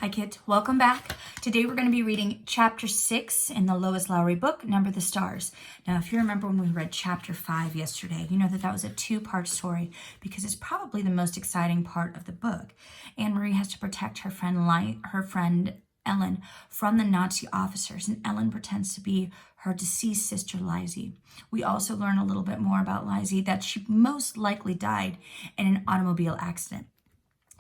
Hi kids, welcome back. Today we're going to be reading chapter 6 in the Lois Lowry book, Number the Stars. Now if you remember when we read chapter 5 yesterday, you know that was a two-part story because it's probably the most exciting part of the book. Anne-Marie has to protect her friend Ellen from the Nazi officers, and Ellen pretends to be her deceased sister Lizzie. We also learn a little bit more about Lizzie, that she most likely died in an automobile accident.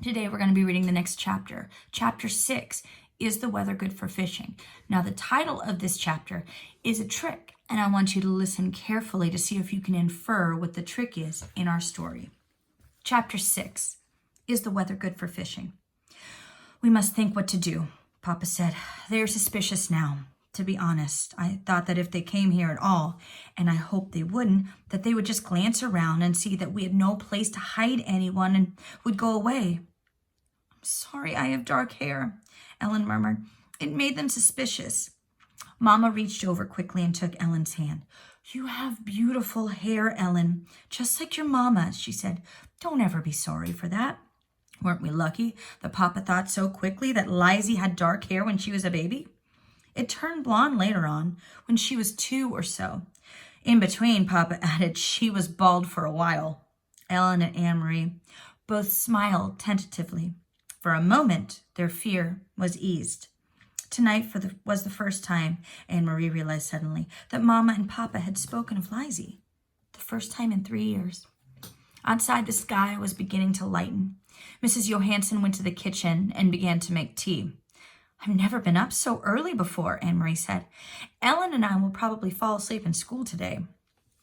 Today we're going to be reading the next chapter. Chapter 6, Is the Weather Good for Fishing? Now the title of this chapter is a trick, and I want you to listen carefully to see if you can infer what the trick is in our story. Chapter 6, Is the Weather Good for Fishing? We must think what to do, Papa said. They're suspicious now. To be honest, I thought that if they came here at all, and I hoped they wouldn't, that they would just glance around and see that we had no place to hide anyone and would go away. I'm sorry I have dark hair, Ellen murmured. It made them suspicious. Mama reached over quickly and took Ellen's hand. You have beautiful hair, Ellen, just like your mama, she said. Don't ever be sorry for that. Weren't we lucky that Papa thought so quickly that Lizzie had dark hair when she was a baby? It turned blonde later on, when she was 2 or so. In between, Papa added, she was bald for a while. Ellen and Anne-Marie both smiled tentatively. For a moment, their fear was eased. Tonight was the first time, Anne-Marie realized suddenly, that Mama and Papa had spoken of Lizzie. The first time in 3 years. Outside, the sky was beginning to lighten. Mrs. Johansson went to the kitchen and began to make tea. I've never been up so early before, Anne-Marie said. Ellen and I will probably fall asleep in school today.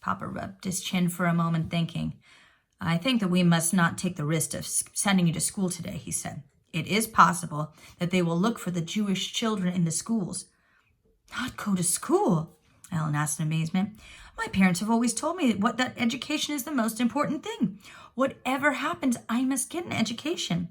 Papa rubbed his chin for a moment, thinking. I think that we must not take the risk of sending you to school today, he said. It is possible that they will look for the Jewish children in the schools. Not go to school? Ellen asked in amazement. My parents have always told me that education is the most important thing. Whatever happens, I must get an education.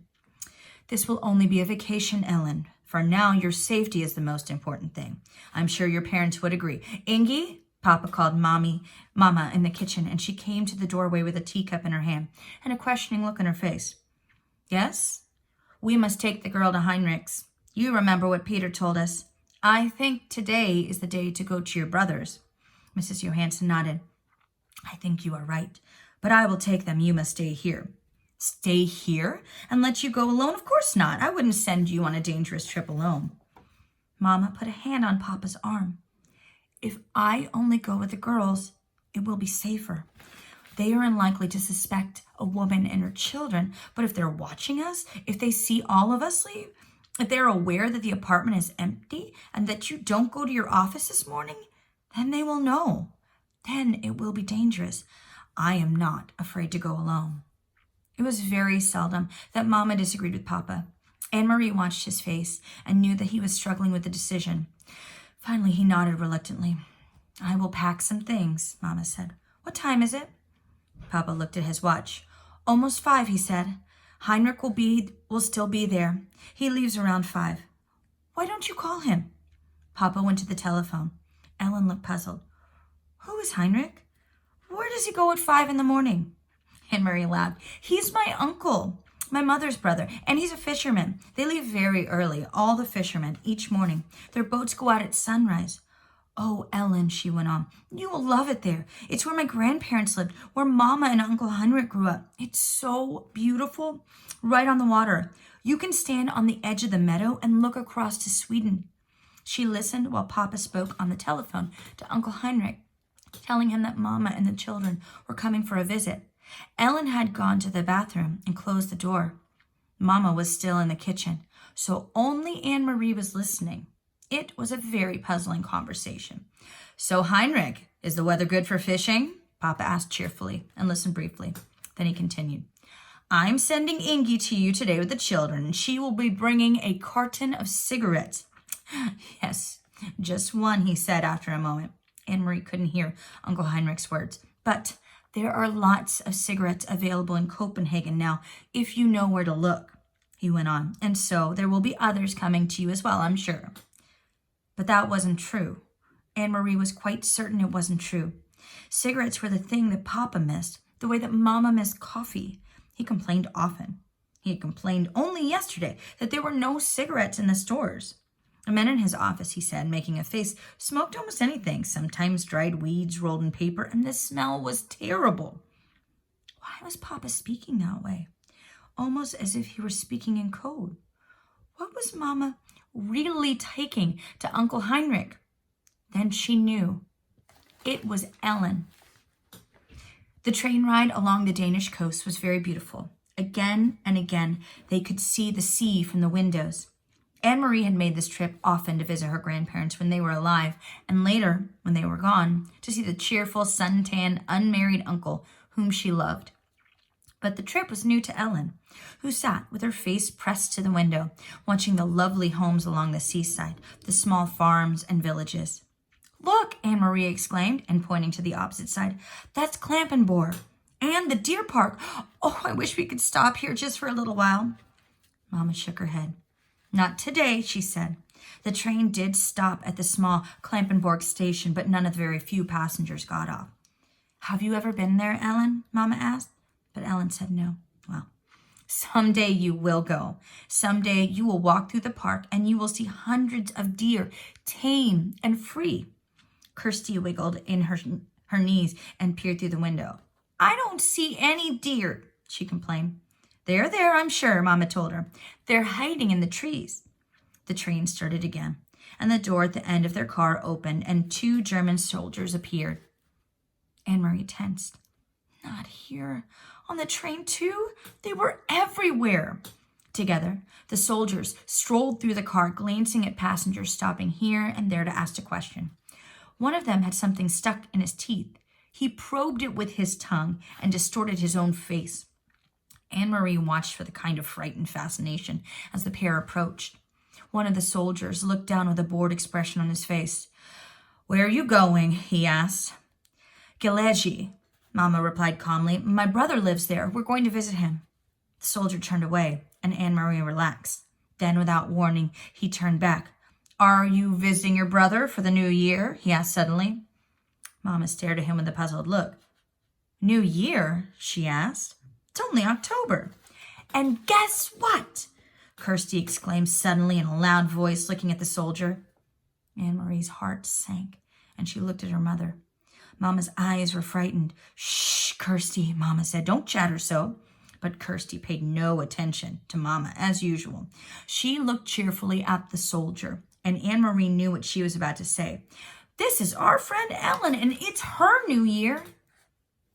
This will only be a vacation, Ellen. For now, your safety is the most important thing. I'm sure your parents would agree. Ingy, Papa called Mama in the kitchen, and she came to the doorway with a teacup in her hand and a questioning look on her face. Yes? We must take the girl to Heinrich's. You remember what Peter told us. I think today is the day to go to your brother's. Mrs. Johansson nodded. I think you are right, but I will take them. You must stay here. Stay here and let you go alone? Of course not. I wouldn't send you on a dangerous trip alone. Mama put a hand on Papa's arm. If I only go with the girls, it will be safer. They are unlikely to suspect a woman and her children, but if they're watching us, if they see all of us leave, if they're aware that the apartment is empty and that you don't go to your office this morning, then they will know. Then it will be dangerous. I am not afraid to go alone. It was very seldom that Mama disagreed with Papa. Anne-Marie watched his face and knew that he was struggling with the decision. Finally, he nodded reluctantly. I will pack some things, Mama said. What time is it? Papa looked at his watch. Almost 5, he said. Heinrich will still be there. He leaves around 5. Why don't you call him? Papa went to the telephone. Ellen looked puzzled. Who is Heinrich? Where does he go at 5 in the morning? Anne-Marie laughed. He's my uncle, my mother's brother, and he's a fisherman. They leave very early, all the fishermen, each morning. Their boats go out at sunrise. Oh, Ellen, she went on, you will love it there. It's where my grandparents lived, where Mama and Uncle Heinrich grew up. It's so beautiful, right on the water. You can stand on the edge of the meadow and look across to Sweden. She listened while Papa spoke on the telephone to Uncle Heinrich, telling him that Mama and the children were coming for a visit. Ellen had gone to the bathroom and closed the door. Mama was still in the kitchen, so only Anne-Marie was listening. It was a very puzzling conversation. So, Heinrich, is the weather good for fishing? Papa asked cheerfully and listened briefly. Then he continued. I'm sending Ingy to you today with the children, and she will be bringing a carton of cigarettes. Yes, just one, he said after a moment. Anne-Marie couldn't hear Uncle Heinrich's words. But there are lots of cigarettes available in Copenhagen now, if you know where to look, he went on. And so there will be others coming to you as well, I'm sure. But that wasn't true. Anne-Marie was quite certain it wasn't true. Cigarettes were the thing that Papa missed, the way that Mama missed coffee. He complained often. He had complained only yesterday that there were no cigarettes in the stores. The men in his office, he said, making a face, smoked almost anything, sometimes dried weeds rolled in paper, and the smell was terrible. Why was Papa speaking that way? Almost as if he were speaking in code. What was Mama really taking to Uncle Heinrich? Then she knew. It was Ellen. The train ride along the Danish coast was very beautiful. Again and again, they could see the sea from the windows. Anne-Marie had made this trip often to visit her grandparents when they were alive, and later, when they were gone, to see the cheerful, suntanned, unmarried uncle whom she loved. But the trip was new to Ellen, who sat with her face pressed to the window, watching the lovely homes along the seaside, the small farms and villages. "Look," Anne-Marie exclaimed, and pointing to the opposite side, "that's Klampenborg and the deer park. Oh, I wish we could stop here just for a little while." Mama shook her head. "Not today," she said. The train did stop at the small Klampenborg station, but none of the very few passengers got off. "Have you ever been there, Ellen?" Mama asked. But Ellen said no. "Well, someday you will go. Someday you will walk through the park and you will see hundreds of deer, tame and free." Kirsty wiggled in her knees and peered through the window. "I don't see any deer," she complained. "They're there, I'm sure," Mama told her. "They're hiding in the trees." The train started again, and the door at the end of their car opened, and 2 German soldiers appeared. Anne-Marie tensed. Not here. On the train, too? They were everywhere. Together, the soldiers strolled through the car, glancing at passengers, stopping here and there to ask a question. One of them had something stuck in his teeth. He probed it with his tongue and distorted his own face. Anne-Marie watched with a kind of frightened fascination as the pair approached. One of the soldiers looked down with a bored expression on his face. "Where are you going?" he asked. "Galeji," Mama replied calmly. "My brother lives there. We're going to visit him." The soldier turned away, and Anne-Marie relaxed. Then, without warning, he turned back. "Are you visiting your brother for the new year?" he asked suddenly. Mama stared at him with a puzzled look. "New year?" she asked. "It's only October." "And guess what?" Kirsty exclaimed suddenly in a loud voice, looking at the soldier. Anne-Marie's heart sank, and she looked at her mother. Mama's eyes were frightened. "Shh, Kirsty," Mama said. "Don't chatter so." But Kirsty paid no attention to Mama, as usual. She looked cheerfully at the soldier, and Anne-Marie knew what she was about to say. "This is our friend Ellen, and it's her new year."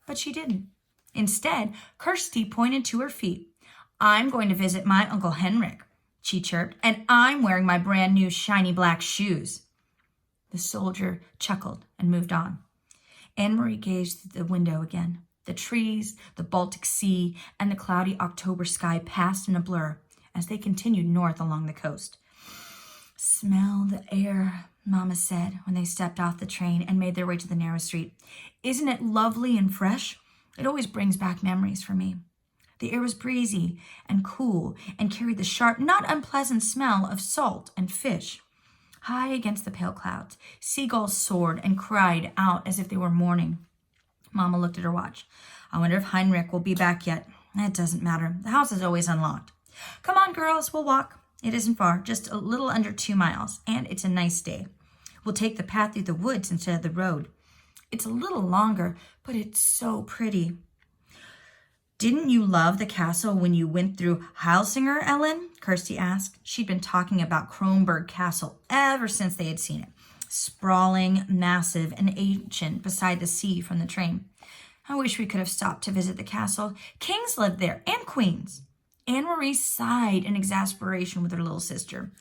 But she didn't. Instead, Kirsty pointed to her feet. "I'm going to visit my Uncle Henrik," she chirped, "and I'm wearing my brand new shiny black shoes." The soldier chuckled and moved on. Anne-Marie gazed through the window again. The trees, the Baltic Sea, and the cloudy October sky passed in a blur as they continued north along the coast. "Smell the air," Mama said when they stepped off the train and made their way to the narrow street. "Isn't it lovely and fresh? It always brings back memories for me." The air was breezy and cool and carried the sharp, not unpleasant smell of salt and fish. High against the pale clouds, seagulls soared and cried out as if they were mourning. Mama looked at her watch. "I wonder if Heinrich will be back yet. It doesn't matter. The house is always unlocked. Come on, girls, we'll walk. It isn't far, just a little under 2 miles, and it's a nice day. We'll take the path through the woods instead of the road. It's a little longer, but it's so pretty." "Didn't you love the castle when you went through Heilsinger, Ellen?" Kirsty asked. She'd been talking about Kronborg Castle ever since they had seen it. Sprawling, massive, and ancient beside the sea from the train. "I wish we could have stopped to visit the castle. Kings lived there, and queens." Anne-Marie sighed in exasperation with her little sister.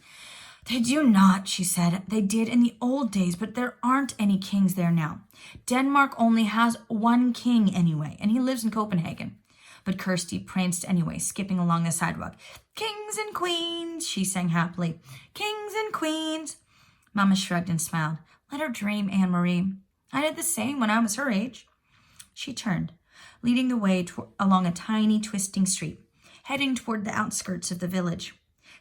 "They do not," she said. "They did in the old days, but there aren't any kings there now. Denmark only has 1 king anyway, and he lives in Copenhagen." But Kirsty pranced anyway, skipping along the sidewalk. "Kings and queens," she sang happily. "Kings and queens." Mama shrugged and smiled. "Let her dream, Anne-Marie. I did the same when I was her age." She turned, leading the way along a tiny, twisting street, heading toward the outskirts of the village.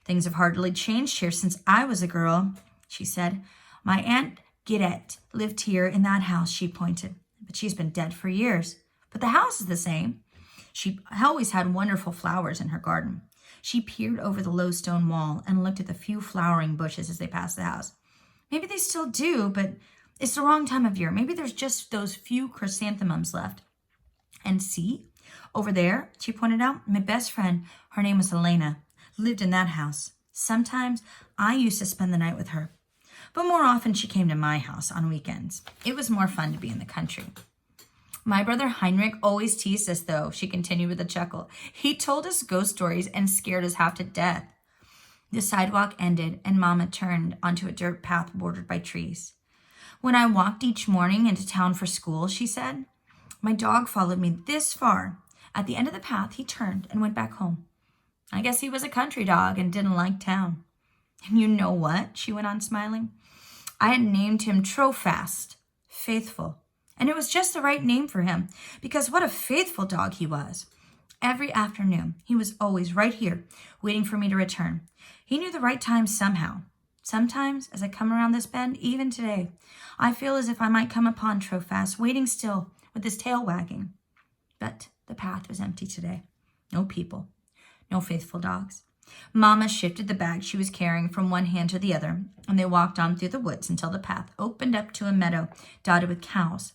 "Things have hardly changed here since I was a girl," she said. "My Aunt Gidet lived here in that house," she pointed. "But she's been dead for years. But the house is the same. She always had wonderful flowers in her garden." She peered over the low stone wall and looked at the few flowering bushes as they passed the house. Maybe they still do, but it's the wrong time of year. Maybe there's just those few chrysanthemums left. And see, over there, she pointed out, my best friend, her name was Elena, lived in that house. Sometimes I used to spend the night with her, but more often she came to my house on weekends. It was more fun to be in the country. My brother Heinrich always teased us, though, she continued with a chuckle. He told us ghost stories and scared us half to death. The sidewalk ended, and Mama turned onto a dirt path bordered by trees. When I walked each morning into town for school, she said, my dog followed me this far. At the end of the path, he turned and went back home. I guess he was a country dog and didn't like town. And you know what? She went on smiling. I had named him Trofast, faithful. And it was just the right name for him, because what a faithful dog he was. Every afternoon, he was always right here, waiting for me to return. He knew the right time somehow. Sometimes, as I come around this bend, even today, I feel as if I might come upon Trofast, waiting still, with his tail wagging. But the path was empty today. No people, no faithful dogs. Mama shifted the bag she was carrying from one hand to the other, and they walked on through the woods until the path opened up to a meadow dotted with cows.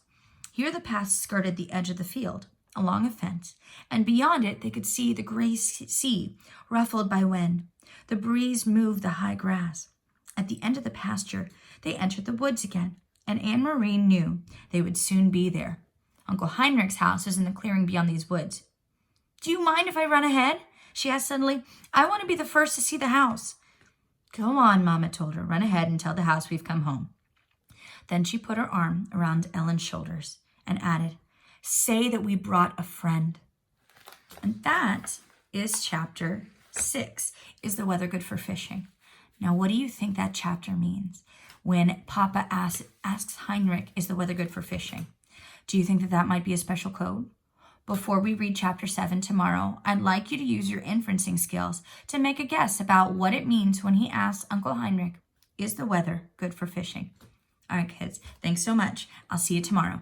Here the path skirted the edge of the field, along a fence, and beyond it they could see the gray sea ruffled by wind. The breeze moved the high grass. At the end of the pasture, they entered the woods again, and Anne-Marie knew they would soon be there. Uncle Heinrich's house was in the clearing beyond these woods. Do you mind if I run ahead? She asked suddenly. I want to be the first to see the house. Go on, Mama told her. Run ahead and tell the house we've come home. Then she put her arm around Ellen's shoulders and added, say that we brought a friend. And that is chapter 6. Is the weather good for fishing? Now, what do you think that chapter means when Papa asks Heinrich, is the weather good for fishing? Do you think that that might be a special code? Before we read chapter 7 tomorrow, I'd like you to use your inferencing skills to make a guess about what it means when he asks Uncle Heinrich, is the weather good for fishing? All right, kids, thanks so much. I'll see you tomorrow.